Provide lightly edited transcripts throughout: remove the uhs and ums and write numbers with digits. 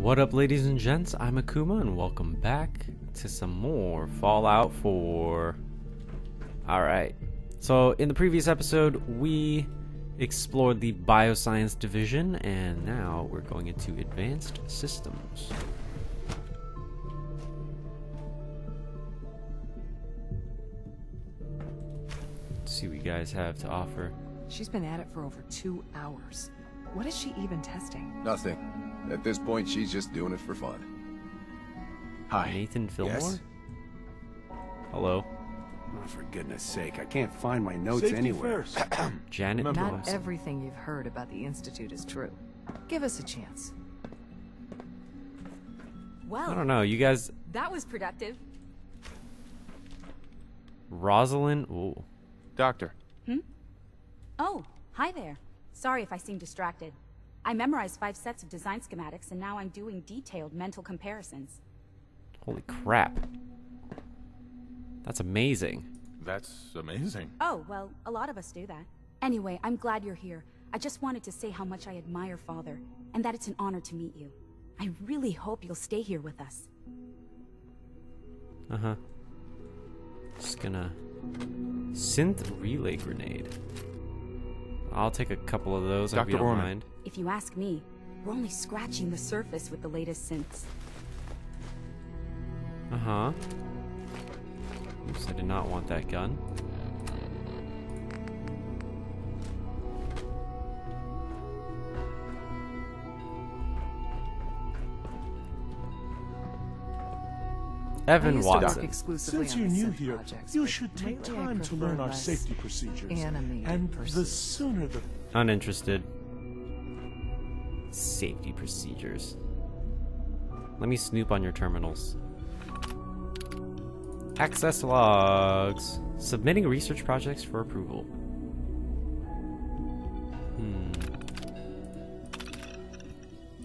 What up, ladies and gents? I'm Akuma, and welcome back to some more Fallout 4. Alright, so in the previous episode, we explored the Bioscience Division, and now we're going into Advanced Systems. Let's see what you guys have to offer. She's been at it for over 2 hours. What is she even testing? Nothing. At this point, she's just doing it for fun. Hi. Nathan Fillmore? Yes? Hello. Oh, for goodness sake, I can't find my notes Safety anywhere. first. Janet Not Dawson. everything you've heard about the Institute is true. Give us a chance. I don't Well, know, you guys... that was productive. Rosalind? Ooh. Doctor. Oh, hi there. Sorry if I seem distracted. I memorized 5 sets of design schematics and now I'm doing detailed mental comparisons. Holy crap. That's amazing. That's amazing. Oh, well, a lot of us do that. Anyway, I'm glad you're here. I just wanted to say how much I admire Father, and that it's an honor to meet you. I really hope you'll stay here with us. Uh-huh. Just gonna... Synth relay grenade. I'll take a couple of those if you don't mind. If you ask me, we're only scratching the surface with the latest synths. Uh-huh. Oops, I did not want that gun. Evan I used to work Watson. exclusively Since on you're the new synth here, projects, you but should take lately I time to prefer learn our less safety procedures. animated And the pursuits. sooner the... Uninterested. Safety procedures. Let me snoop on your terminals. Access logs. Submitting research projects for approval.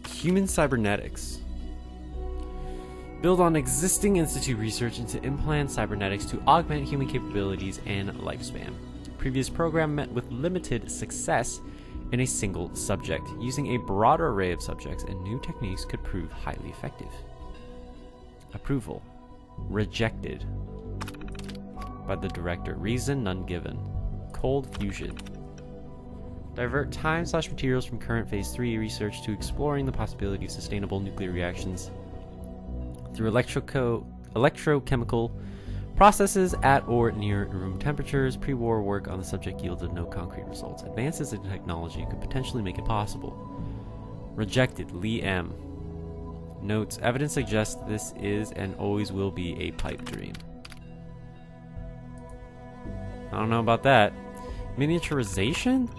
Human cybernetics. Build on existing Institute research into implant cybernetics to augment human capabilities and lifespan. Previous program met with limited success in a single subject. Using a broader array of subjects and new techniques could prove highly effective. Approval. Rejected by the director. Reason none given. Cold fusion. Divert time/materials from current phase 3 research to exploring the possibility of sustainable nuclear reactions through electrochemical processes at or near room temperatures. Pre-war work on the subject yielded no concrete results. Advances in technology could potentially make it possible. Rejected. Lee M. Notes. Evidence suggests this is and always will be a pipe dream. I don't know about that. Miniaturization?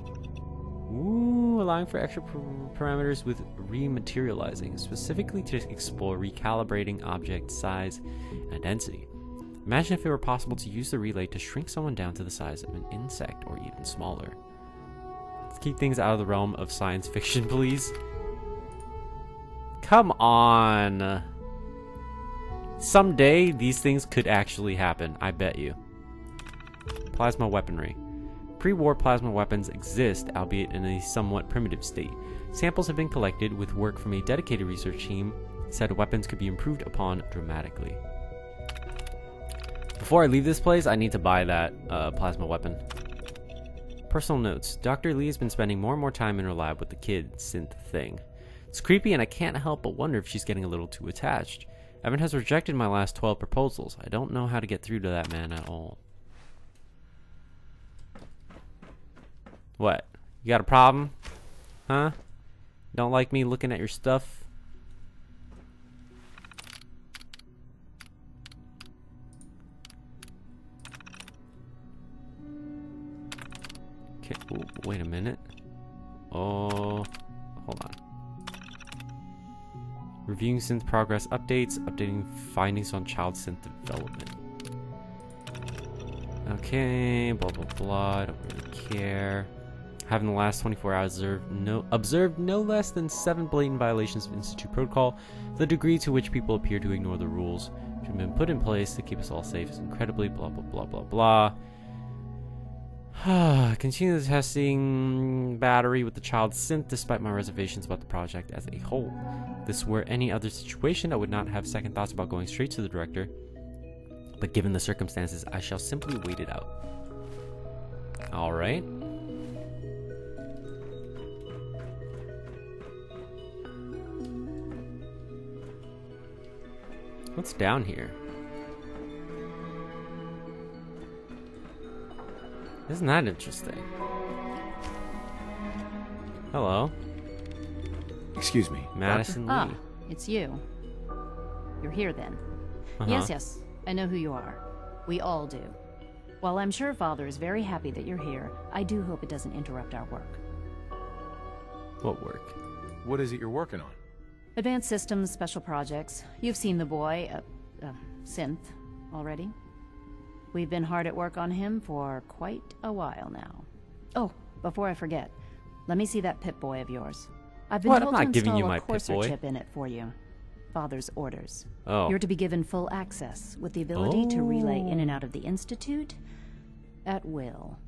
Ooh, allowing for extra parameters with rematerializing, specifically to explore recalibrating object size and density. Imagine if it were possible to use the relay to shrink someone down to the size of an insect or even smaller. Let's keep things out of the realm of science fiction, please. Come on. Someday, these things could actually happen, I bet you. Plasma weaponry. Pre-war plasma weapons exist, albeit in a somewhat primitive state. Samples have been collected with work from a dedicated research team. Said weapons could be improved upon dramatically. Before I leave this place, I need to buy that plasma weapon. Personal notes. Dr. Lee has been spending more and more time in her lab with the kid synth thing. It's creepy and I can't help but wonder if she's getting a little too attached. Evan has rejected my last 12 proposals. I don't know how to get through to that man at all. What? You got a problem? Huh? Don't like me looking at your stuff? Okay, ooh, wait a minute. Oh, hold on. Reviewing synth progress updates, updating findings on child synth development. Okay, blah blah blah, I don't really care. Have in the last 24 hours observed no less than 7 blatant violations of Institute protocol. The degree to which people appear to ignore the rules which have been put in place to keep us all safe is incredibly blah blah blah blah blah. Continue the testing battery with the child synth despite my reservations about the project as a whole. If this were any other situation, I would not have second thoughts about going straight to the director. But given the circumstances, I shall simply wait it out. Alright. What's down here? Isn't that interesting? Hello. Excuse me. Madison Lee. Ah, it's you. You're here then. Yes, I know who you are. We all do. While I'm sure Father is very happy that you're here, I do hope it doesn't interrupt our work. What work? What is it you're working on? Advanced systems, special projects. You've seen the boy, Synth, already. We've been hard at work on him for quite a while now. Oh, before I forget, let me see that Pip-Boy of yours. I've been What? told I'm to not giving install you a my Courser Pip-Boy. chip in it for you. Father's orders. Oh. You're to be given full access, with the ability to relay in and out of the Institute at will.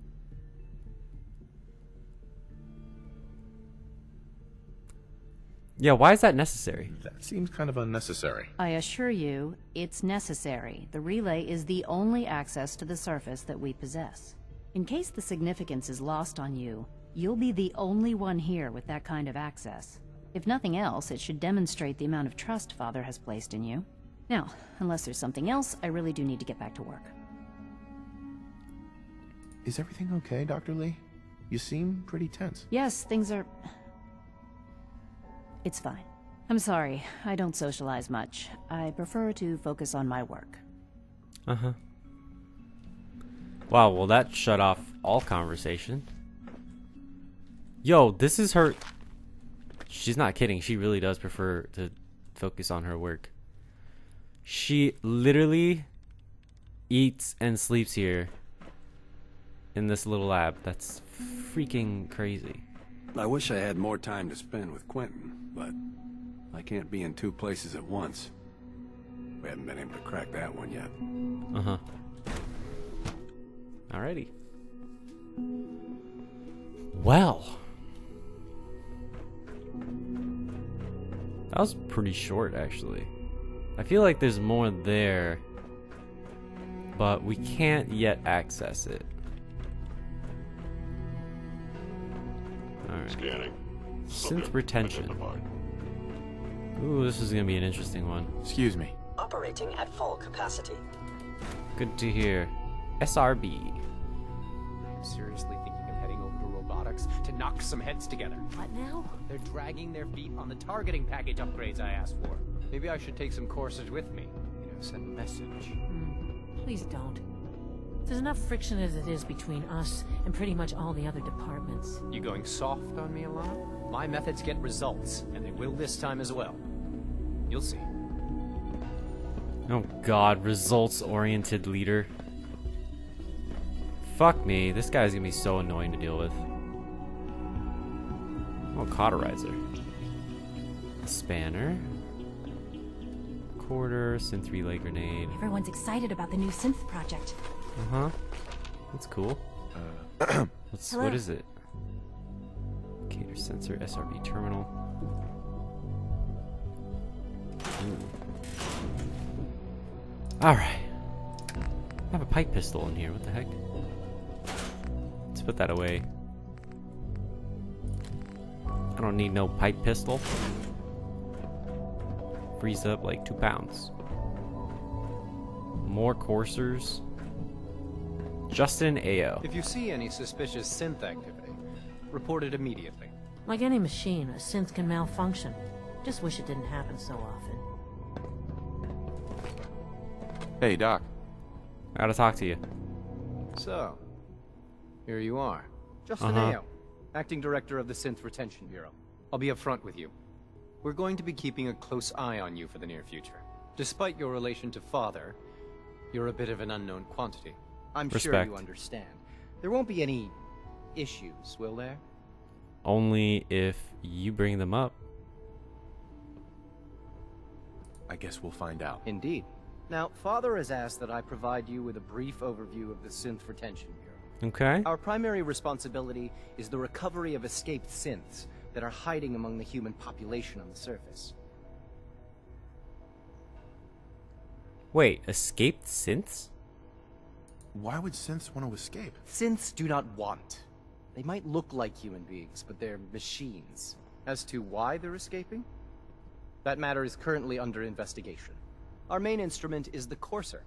Yeah, why is that necessary? That seems kind of unnecessary. I assure you, it's necessary. The relay is the only access to the surface that we possess. In case the significance is lost on you, you'll be the only one here with that kind of access. If nothing else, it should demonstrate the amount of trust Father has placed in you. Now, unless there's something else, I really do need to get back to work. Is everything okay, Dr. Lee? You seem pretty tense. Yes, things are... It's fine. I'm sorry, I don't socialize much. I prefer to focus on my work. Uh-huh. Wow, well that shut off all conversation. Yo, this is her... She's not kidding. She really does prefer to focus on her work. She literally eats and sleeps here in this little lab. That's freaking crazy. I wish I had more time to spend with Quentin, but I can't be in two places at once. We haven't been able to crack that one yet. Uh-huh. Alrighty. Well. That was pretty short, actually. I feel like there's more there, but we can't yet access it. Alright. Scanning. Synth retention. Ooh, this is gonna be an interesting one. Excuse me. Operating at full capacity. Good to hear. SRB. I'm seriously thinking of heading over to Robotics to knock some heads together. What now? They're dragging their feet on the targeting package upgrades I asked for. Maybe I should take some courses with me. You know, send a message. Please don't. There's enough friction as it is between us and pretty much all the other departments. You going soft on me, Alana? My methods get results, and they will this time as well. You'll see. Oh god, results-oriented leader. Fuck me, this guy's gonna be so annoying to deal with. Oh, cauterizer. A spanner. Quarter, synth relay grenade. Everyone's excited about the new synth project. Uh-huh. That's cool. What is it? Locator sensor, SRB terminal. Alright. I have a pipe pistol in here, what the heck? Let's put that away. I don't need no pipe pistol. Freeze up like 2 pounds. More coursers. Justin AO. If you see any suspicious synth activity, report it immediately. Like any machine, a synth can malfunction. Just wish it didn't happen so often. Hey, Doc. I gotta talk to you. So, here you are. Justin AO, Acting Director of the Synth Retention Bureau. I'll be upfront with you. We're going to be keeping a close eye on you for the near future. Despite your relation to Father, you're a bit of an unknown quantity. I'm sure you understand. There won't be any issues, will there? Only if you bring them up. I guess we'll find out. Indeed. Now, Father has asked that I provide you with a brief overview of the Synth Retention Bureau. Okay. Our primary responsibility is the recovery of escaped synths that are hiding among the human population on the surface. Wait, escaped synths? Why would synths want to escape? Synths do not want. They might look like human beings, but they're machines. As to why they're escaping? That matter is currently under investigation. Our main instrument is the Courser,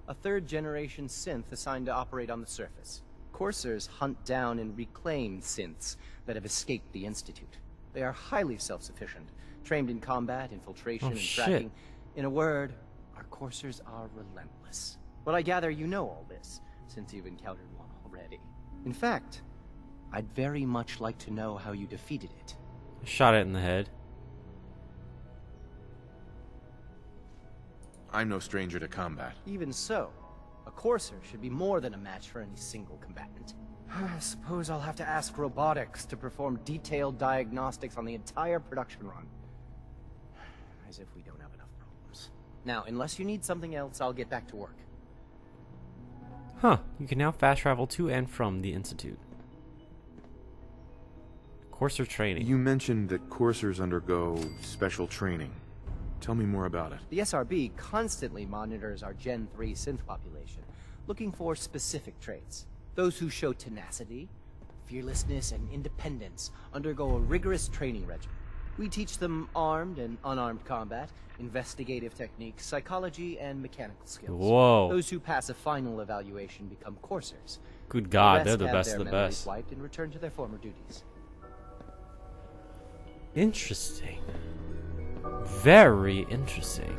a third-generation synth assigned to operate on the surface. Coursers hunt down and reclaim synths that have escaped the Institute. They are highly self-sufficient, trained in combat, infiltration, and tracking. In a word, our Coursers are relentless. But I gather you know all this, since you've encountered one already. In fact, I'd very much like to know how you defeated it. Shot it in the head. I'm no stranger to combat. Even so, a Courser should be more than a match for any single combatant. I suppose I'll have to ask Robotics to perform detailed diagnostics on the entire production run. As if we don't have enough problems. Now, unless you need something else, I'll get back to work. Huh. You can now fast travel to and from the Institute. Courser training. You mentioned that coursers undergo special training. Tell me more about it. The SRB constantly monitors our Gen 3 synth population, looking for specific traits. Those who show tenacity, fearlessness, and independence undergo a rigorous training regimen. We teach them armed and unarmed combat, investigative techniques, psychology, and mechanical skills. Whoa. Those who pass a final evaluation become Coursers. Good God, they're The the rest best have of the their memories best. wiped and return to their former duties. Interesting. Very interesting.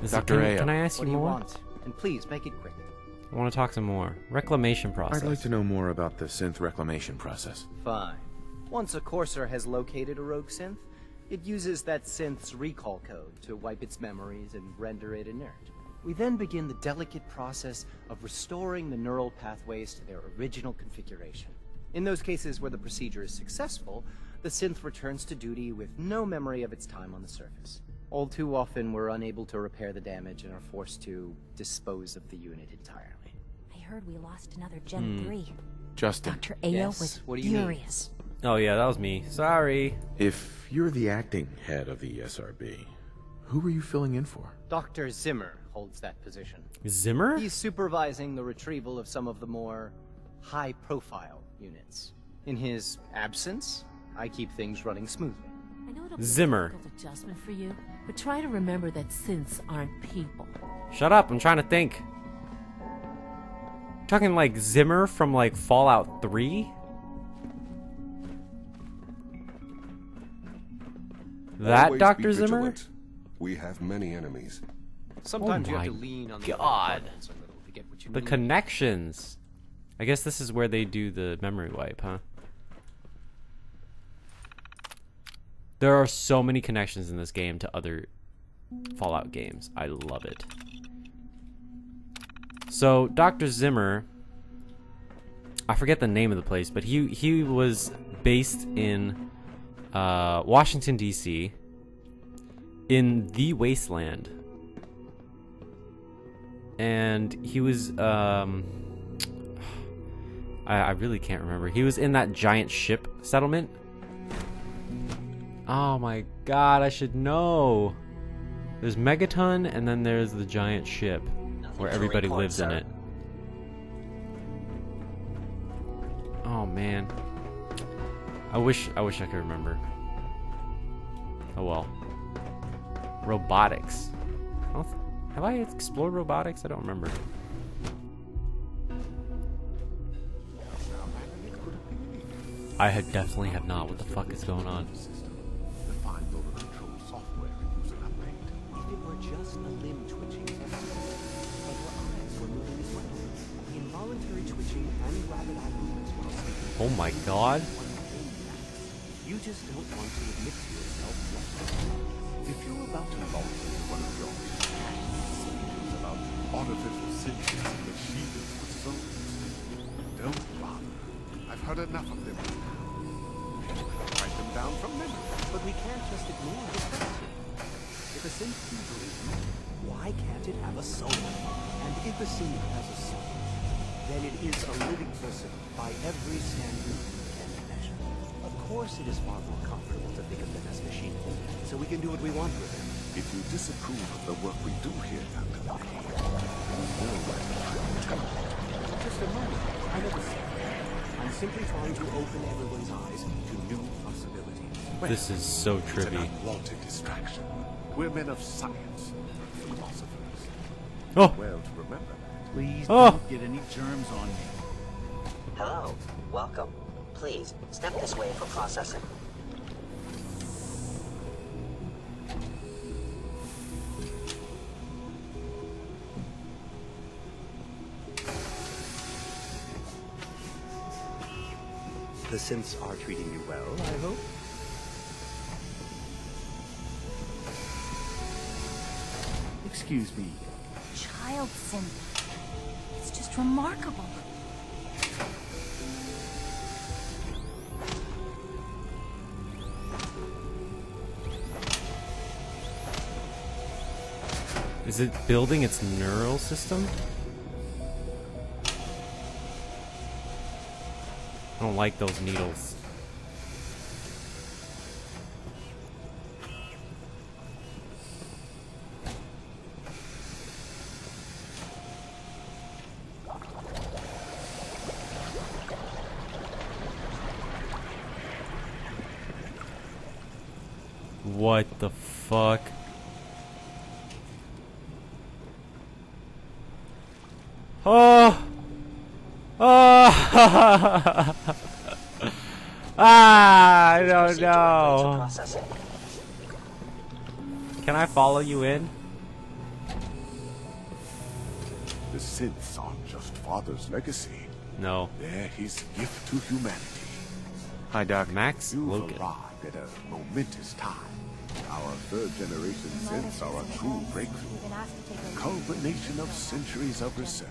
Dr. Ayo. Can I ask What you do you more? want? And please, make it quick. I want to talk some more. Reclamation process. I'd like to know more about the synth reclamation process. Fine. Once a Courser has located a rogue synth, it uses that synth's recall code to wipe its memories and render it inert. We then begin the delicate process of restoring the neural pathways to their original configuration. In those cases where the procedure is successful, the synth returns to duty with no memory of its time on the surface. All too often, we're unable to repair the damage and are forced to dispose of the unit entirely. I heard we lost another Gen 3. Justin. Dr. Ayo Yes, was what do you mean? furious. Oh yeah, that was me. Sorry. If you're the acting head of the SRB, who were you filling in for? Dr. Zimmer holds that position. Zimmer? He's supervising the retrieval of some of the more high-profile units. In his absence, I keep things running smoothly. I know it'll be Zimmer. a difficult adjustment for you, but try to remember that synths aren't people. Shut up, I'm trying to think. Talking like Zimmer from like Fallout 3? That Always Dr. be Zimmer? vigilant. We have many enemies. Sometimes you have my to lean on the God. buttons a little to get what you The need. connections. I guess this is where they do the memory wipe, huh? There are so many connections in this game to other Fallout games. I love it. So, Dr. Zimmer, I forget the name of the place, but he was based in Washington, D.C., in the Wasteland. And he was, I really can't remember. He was in that giant ship settlement. Oh my God, I should know. There's Megaton, and then there's the giant ship where everybody lives in it. Oh man, I wish I could remember. Oh well. Robotics. Have I explored robotics? I don't remember. I definitely have not. What the fuck is going on? Defines all the control software and use an update. If it were just a limb twitching test, but her eyes were moving as well. Involuntary twitching and rapid eye movements while Oh my God. you just don't want to admit to yourself what. If you're about to launch into one of your decisions about artificial sentience and machines with souls, don't bother. I've heard enough of them. Write them down from memory. But we can't just ignore the fact. If a synth can breathe, why can't it have a soul? And if a synth has a soul, then it is a living person by every standard we can measure. Of course it is far more comfortable to think of them as machines, so we can do what we want with them. If you disapprove of the work we do here, Dr. McKee, you know what I'm telling you. Just a moment. I never said that. I'm simply trying to open everyone's eyes to new possibilities. This is so It's trippy. an unwanted distraction. We're men of science, philosophers. Oh. Well to remember that. Please Oh. don't get any germs on me. Hello. Welcome. Please, step this way for processing. The synths are treating you well, I hope? Excuse me. Child synth. It's just remarkable. Is it building its neural system? I don't like those needles. What the fuck? Oh! Oh! I don't know. Can I follow you in? The synths aren't just Father's legacy. No. They're his gift to humanity. Hi, Doc. Max You've Logan. arrived at a momentous time. Our third-generation synths are a true breakthrough. Culmination of centuries of research.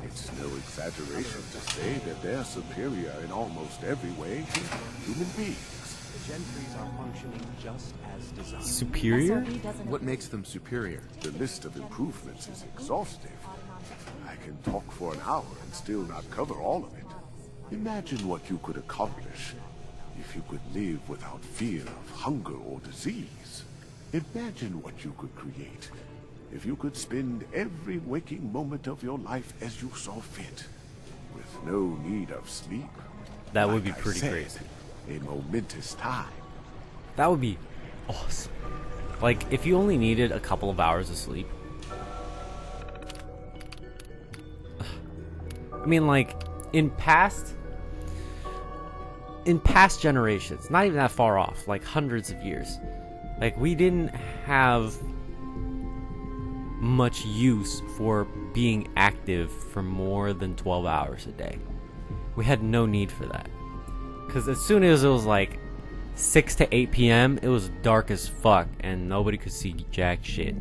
It's no exaggeration to say that they're superior in almost every way to human beings. The Gentries are functioning just as designed. Superior? What makes them superior? The list of improvements is exhaustive. I can talk for an hour and still not cover all of it. Imagine what you could accomplish if you could live without fear of hunger or disease. Imagine what you could create if you could spend every waking moment of your life as you saw fit, with no need of sleep. That would be Like I pretty said, crazy. A momentous time. That would be awesome. Like, if you only needed a couple of hours of sleep. I mean, like, in past generations, not even that far off, like hundreds of years, like, we didn't have much use for being active for more than 12 hours a day. We had no need for that. Because as soon as it was like 6 to 8 p.m., it was dark as fuck and nobody could see jack shit.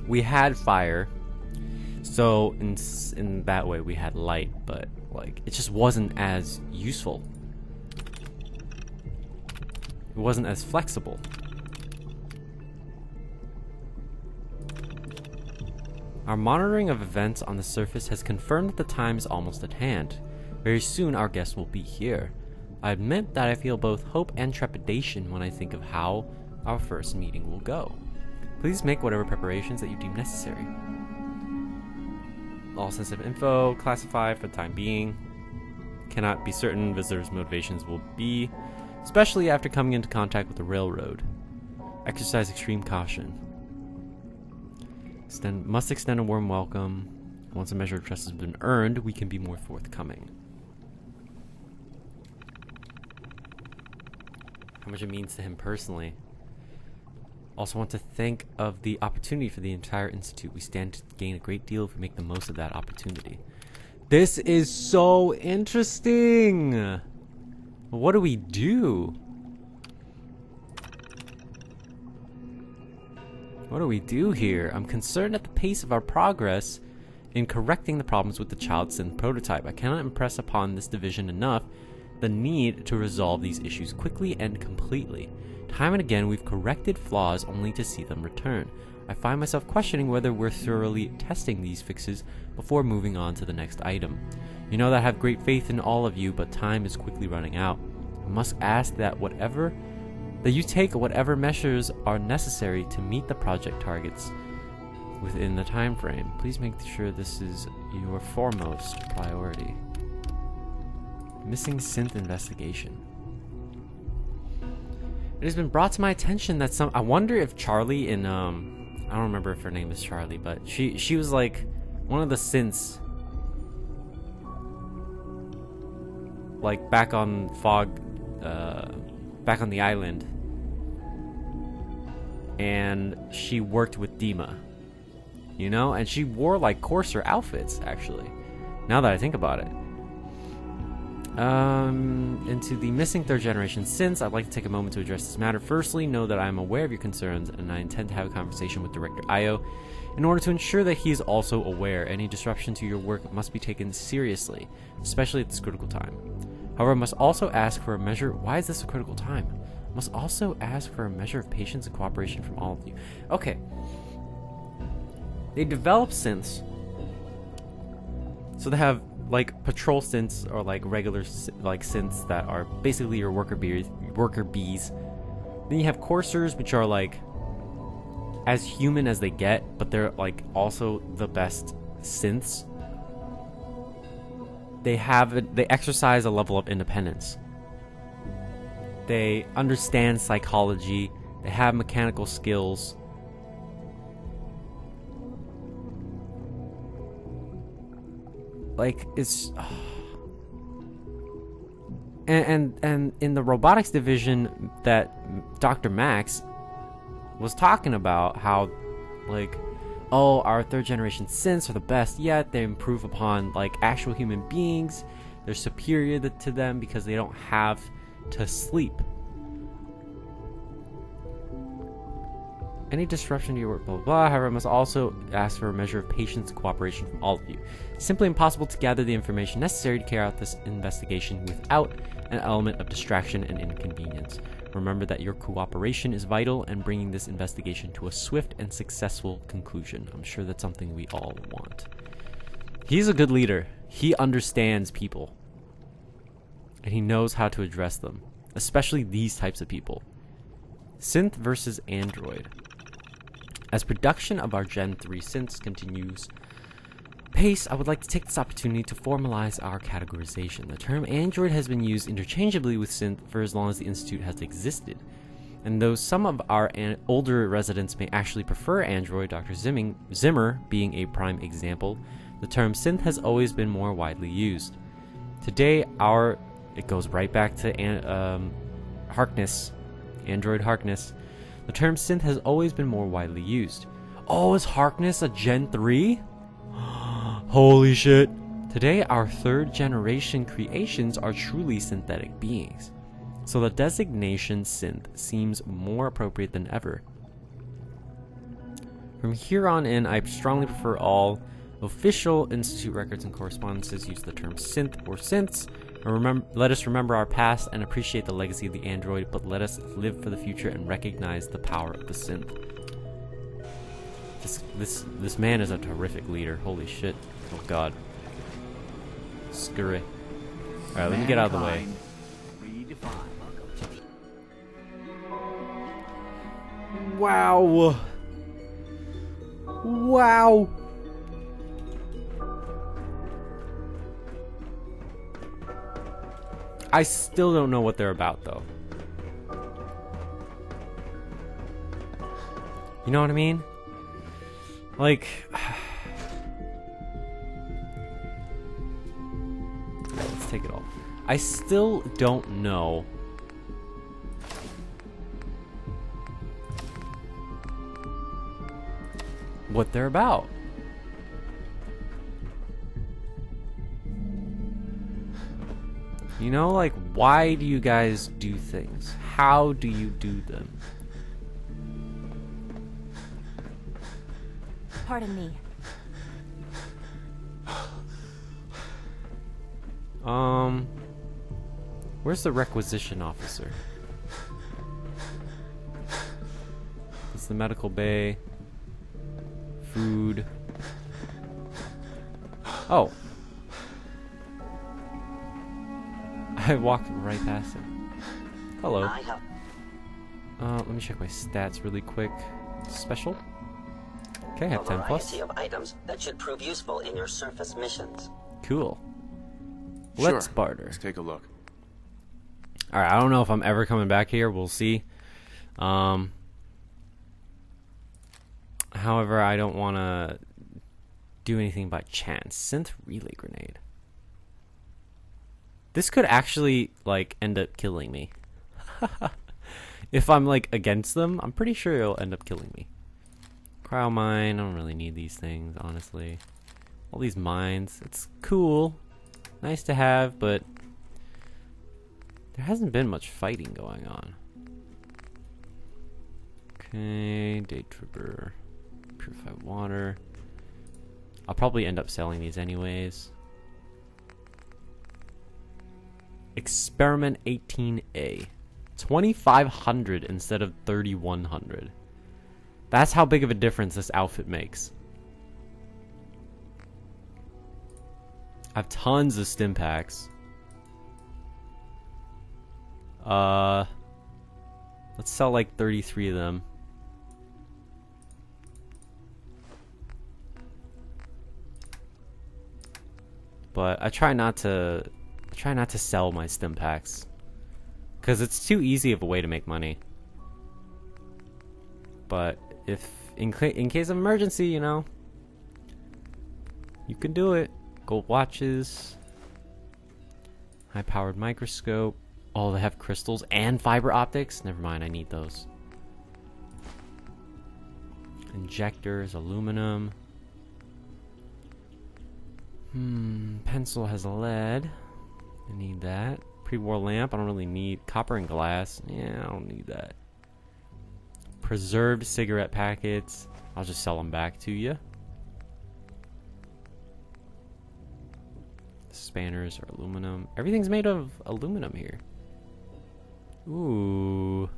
We had fire, so in that way we had light, but like it just wasn't as useful. It wasn't as flexible. Our monitoring of events on the surface has confirmed that the time is almost at hand. Very soon our guest will be here. I admit that I feel both hope and trepidation when I think of how our first meeting will go. Please make whatever preparations that you deem necessary. All sensitive info classified for the time being. Cannot be certain visitors' motivations will be, especially after coming into contact with the railroad. Exercise extreme caution. Must extend a warm welcome. Once a measure of trust has been earned, we can be more forthcoming. How much it means to him personally. Also want to think of the opportunity for the entire institute. We stand to gain a great deal if we make the most of that opportunity. This is so interesting! What do we do? What do we do here? I'm concerned at the pace of our progress in correcting the problems with the child synth prototype. I cannot impress upon this division enough the need to resolve these issues quickly and completely. Time and again, we've corrected flaws only to see them return. I find myself questioning whether we're thoroughly testing these fixes before moving on to the next item. You know that I have great faith in all of you, but time is quickly running out. I must ask that you take whatever measures are necessary to meet the project targets within the time frame. Please make sure this is your foremost priority. Missing synth investigation. It has been brought to my attention that I wonder if Charlie in I don't remember if her name is Charlie, but she was like one of the synths, like back on back on the island, and she worked with Dima, you know, and she wore like coarser outfits actually, now that I think about it. Into the missing third generation synths, I'd like to take a moment to address this matter. Firstly, know that I am aware of your concerns, and I intend to have a conversation with Director Io in order to ensure that he is also aware. Any disruption to your work must be taken seriously, especially at this critical time. However, I must also ask for a measure. Why is this a critical time? I must also ask for a measure of patience and cooperation from all of you. Okay. They develop synths, so they have like patrol synths, or like regular like synths that are basically your worker bees. Then you have coursers, which are like as human as they get, but they're like also the best synths. They exercise a level of independence. They understand psychology. They have mechanical skills. Like, it's and in the robotics division, that Dr. Max was talking about how, like, oh, our third generation synths are the best yet. They improve upon like actual human beings. They're superior to them because they don't have to sleep. Any disruption to your work, blah, blah, blah. However, I must also ask for a measure of patience and cooperation from all of you. It's simply impossible to gather the information necessary to carry out this investigation without an element of distraction and inconvenience. Remember that your cooperation is vital in bringing this investigation to a swift and successful conclusion. I'm sure that's something we all want. He's a good leader. He understands people. And he knows how to address them. Especially these types of people. Synth versus android. As production of our Gen 3 synths continues pace, I would like to take this opportunity to formalize our categorization. The term android has been used interchangeably with synth for as long as the Institute has existed. And though some of our older residents may actually prefer android, Dr. Zimmer being a prime example, the term synth has always been more widely used. Today, it goes right back to Harkness, Android Harkness. The term synth has always been more widely used. Oh, is Harkness a Gen 3? Holy shit. Today, our third generation creations are truly synthetic beings. So the designation synth seems more appropriate than ever. From here on in, I strongly prefer all official Institute records and correspondences use the term synth or synths. Let us remember our past and appreciate the legacy of the android, but let us live for the future and recognize the power of the synth. This man is a terrific leader. Holy shit. Oh god. Scurry. Alright, let me get out of the way. Wow. Wow. I still don't know what they're about, though. You know what I mean? Like... let's take it all. I still don't know what they're about. You know, like, why do you guys do things? How do you do them? Pardon me. Where's the requisition officer? It's the medical bay. Food. Oh. I walked right past him. Hello. Let me check my stats really quick. Special. Okay, I have 10 plus. A variety of items that should prove useful in your surface missions. Cool. Let's barter. Let's take a look. Alright, I don't know if I'm ever coming back here. We'll see. However, I don't want to do anything by chance. Synth relay grenade. This could actually, like, end up killing me. If I'm, like, against them, I'm pretty sure it'll end up killing me. Cryo mine. I don't really need these things, honestly. All these mines. It's cool. Nice to have, but there hasn't been much fighting going on. Okay, day tripper. Purified water. I'll probably end up selling these anyways. Experiment 18A. 2,500 instead of 3,100. That's how big of a difference this outfit makes. I have tons of stim packs. Let's sell like 33 of them. But I try not to sell my stim packs, because it's too easy of a way to make money. But if in case of emergency, you know, you can do it. Gold watches, high-powered microscope. Oh, they have crystals and fiber optics. Never mind, I need those. Injectors, aluminum. Pencil has lead. I need that. Pre-war lamp, I don't really need. Copper and glass, yeah, I don't need that. Preserved cigarette packets, I'll just sell them back to you. Spanners are aluminum. Everything's made of aluminum here. Ooh.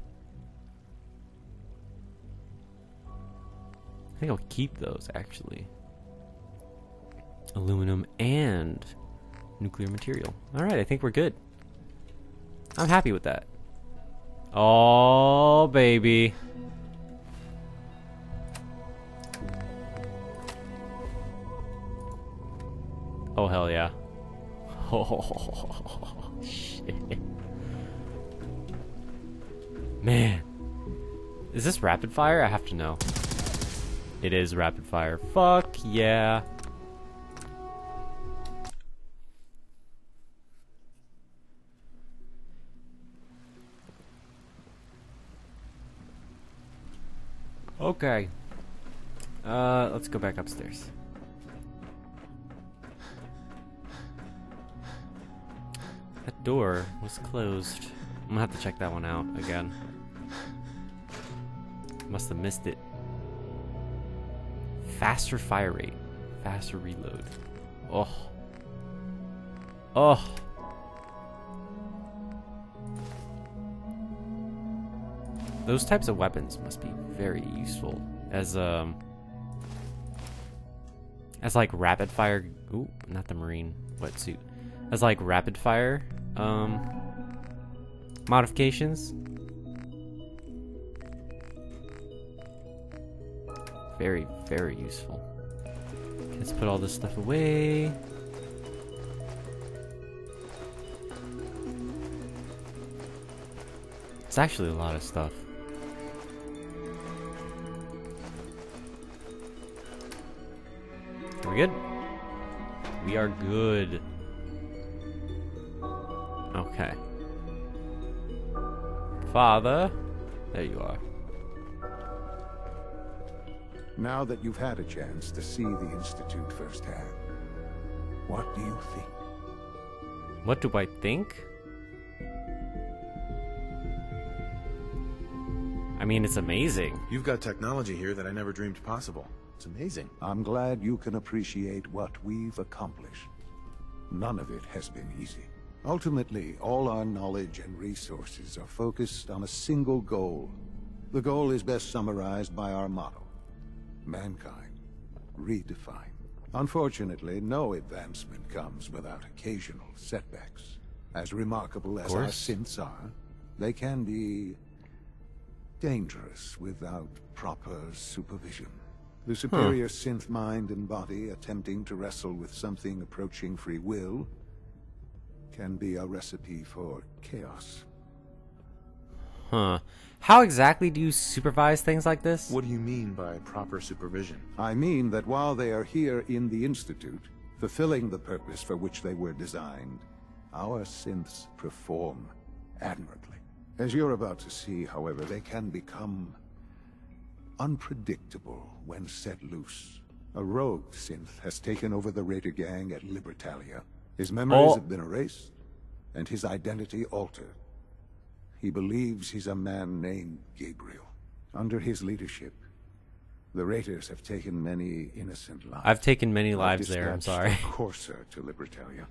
I think I'll keep those, actually. Aluminum and nuclear material. Alright, I think we're good. I'm happy with that. Oh, baby. Oh, hell yeah. Oh, shit. Man. Is this rapid fire? I have to know. It is rapid fire. Fuck yeah. Okay. Let's go back upstairs. That door was closed. I'm gonna have to check that one out again. Must have missed it. Faster fire rate. Faster reload. Oh. Oh. Those types of weapons must be very useful as like rapid fire. Ooh, not the marine wetsuit. As like rapid fire modifications. Very, very useful. Okay, let's put all this stuff away. It's actually a lot of stuff. Are we good? We are good. Okay. Father, there you are. Now that you've had a chance to see the Institute firsthand, what do you think? What do I think? I mean, it's amazing. You've got technology here that I never dreamed possible. It's amazing. I'm glad you can appreciate what we've accomplished. None of it has been easy. Ultimately, all our knowledge and resources are focused on a single goal. The goal is best summarized by our motto: mankind, redefined. Unfortunately, no advancement comes without occasional setbacks. As remarkable as our synths are, they can be dangerous without proper supervision. The superior synth mind and body attempting to wrestle with something approaching free will can be a recipe for chaos. Huh. How exactly do you supervise things like this? What do you mean by proper supervision? I mean that while they are here in the Institute, fulfilling the purpose for which they were designed, our synths perform admirably. As you're about to see, however, they can become unpredictable when set loose. A rogue synth has taken over the Raider gang at Libertalia. His memories have been erased, and his identity altered. He believes he's a man named Gabriel. Under his leadership, the Raiders have taken many innocent lives. I've taken many lives there, I'm sorry. A courser to Libertalia.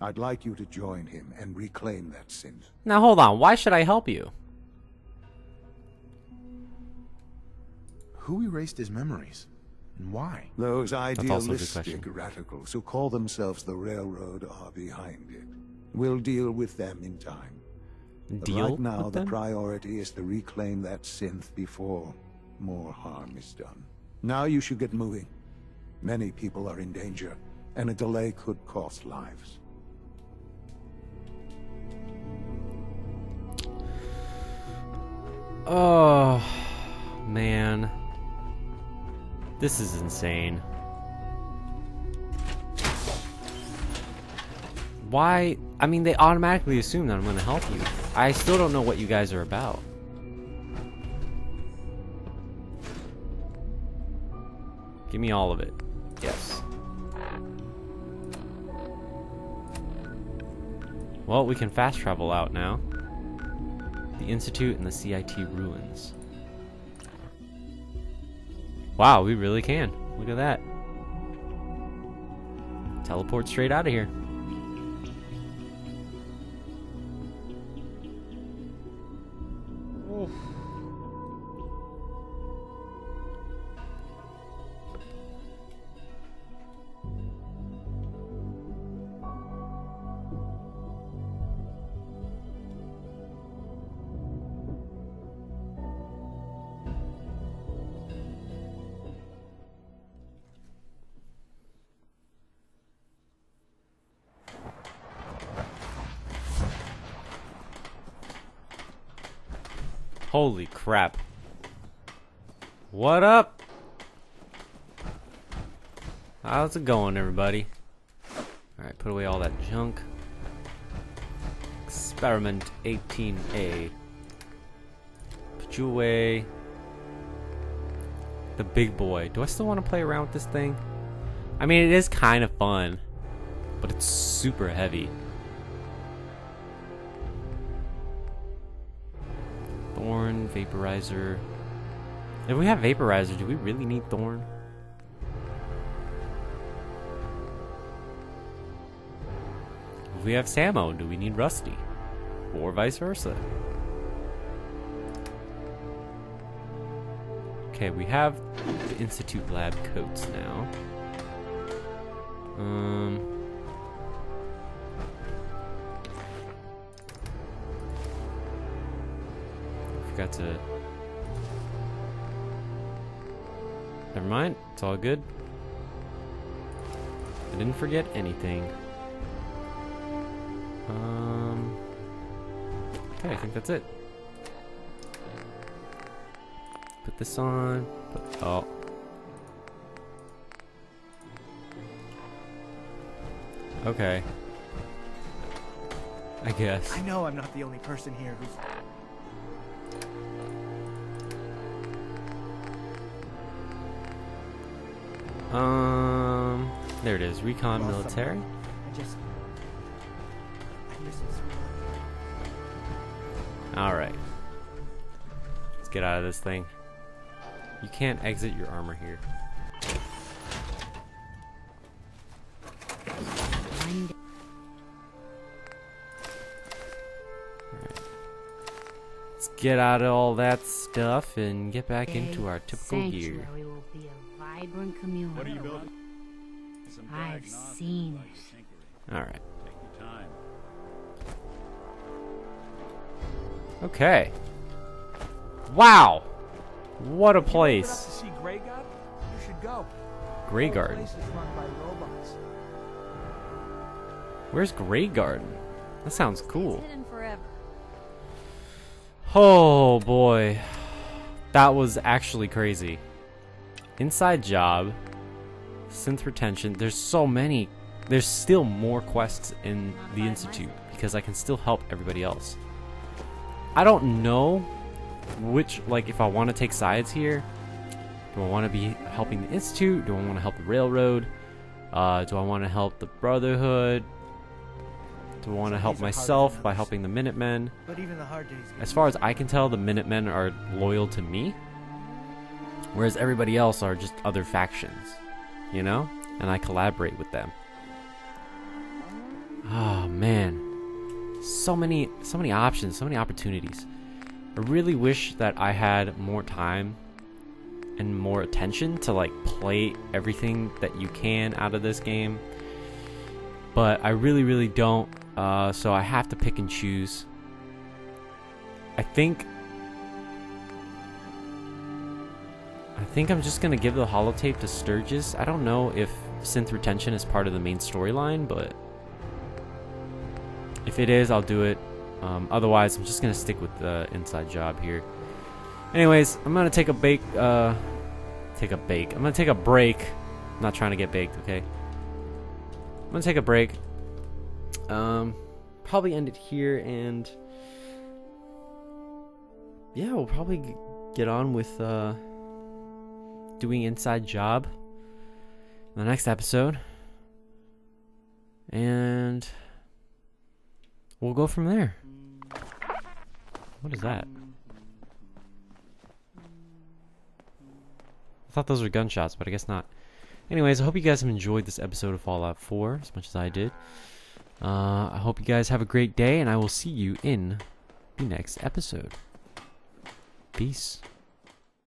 I'd like you to join him and reclaim that synth. Now hold on, why should I help you? Who erased his memories? And why? Those idealistic radicals who call themselves the Railroad are behind it. We'll deal with them in time. Deal right now, with the them? priority is to reclaim that synth before more harm is done. Now you should get moving. Many people are in danger, and a delay could cost lives. Oh, man. This is insane. Why? I mean, they automatically assume that I'm going to help you. I still don't know what you guys are about. Give me all of it. Yes. Well, we can fast travel out now. The Institute and the CIT ruins. Wow, we really can. Look at that. Teleport straight out of here. Holy crap. What up? How's it going, everybody? Alright, put away all that junk. Experiment 18A. Put you away. The big boy. Do I still want to play around with this thing? I mean, it is kind of fun, but it's super heavy. Thorn, vaporizer. If we have vaporizer, do we really need thorn? If we have Samo, do we need rusty? Or vice versa? Okay, we have the Institute lab coats now. Forgot to... Never mind, it's all good. I didn't forget anything. Okay, I think that's it. Put this on. Oh. Okay. I guess. I know I'm not the only person here who's... There it is. Recon military. Alright. Let's get out of this thing. You can't exit your armor here. get out of all that stuff and get back into our typical gear. Sanctuary will be a vibrant community. What are you building? I've seen it. All right. Take your time. Okay. Wow. What a place. To see Grey God? You should go. Grey The Garden. place is run by robots. Where's Grey Garden? That sounds cool. Hidden forever. Oh boy. That was actually crazy. Inside job. Synth retention. There's so many. There's still more quests in the Institute because I can still help everybody else. I don't know which, like, if I want to take sides here. Do I want to be helping the Institute? Do I want to help the Railroad? Do I want to help the Brotherhood? Do I want to help myself by helping the Minutemen? But even the hard days. As far as I can tell, the Minutemen are loyal to me, whereas everybody else are just other factions, you know? And I collaborate with them. Oh man, so many options, so many opportunities. I really wish that I had more time and more attention to like play everything that you can out of this game, but I really don't. So I have to pick and choose. I think I'm just gonna give the holotape to Sturgis. I don't know if synth retention is part of the main storyline, but if it is, I'll do it. Otherwise, I'm just gonna stick with the inside job here. Anyways, I'm gonna take a break. I'm gonna take a break. I'm not trying to get baked, okay? I'm gonna take a break. Probably end it here, and yeah, we'll probably get on with doing inside job in the next episode, and we'll go from there. What is that? I thought those were gunshots, but I guess not. Anyways, I hope you guys have enjoyed this episode of Fallout 4 as much as I did. I hope you guys have a great day, and I will see you in the next episode. Peace.